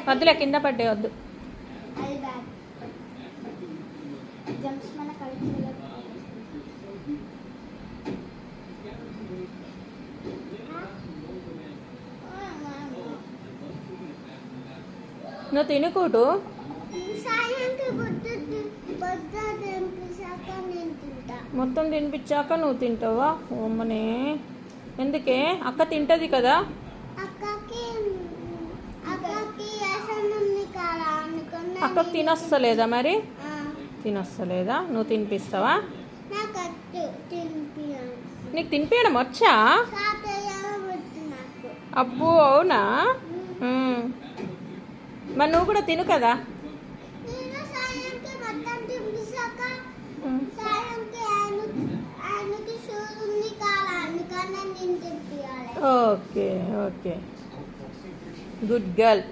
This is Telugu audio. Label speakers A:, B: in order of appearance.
A: వద్దులే, కింద పడ్డే వద్దు. నువ్వు తినుకోటు. మొత్తం తినిపించాక నువ్వు తింటావా? అమ్మనే, ఎందుకే? అక్క తింటది కదా. అక్కకు తినొస్తలేదా మరి? తినొస్తలేదా? నువ్వు తినిపిస్తావా? నీకు తినిపించడం వచ్చా? అబ్బో, అవునా? మరి నువ్వు కూడా తిను కదా. Okay okay, good girl.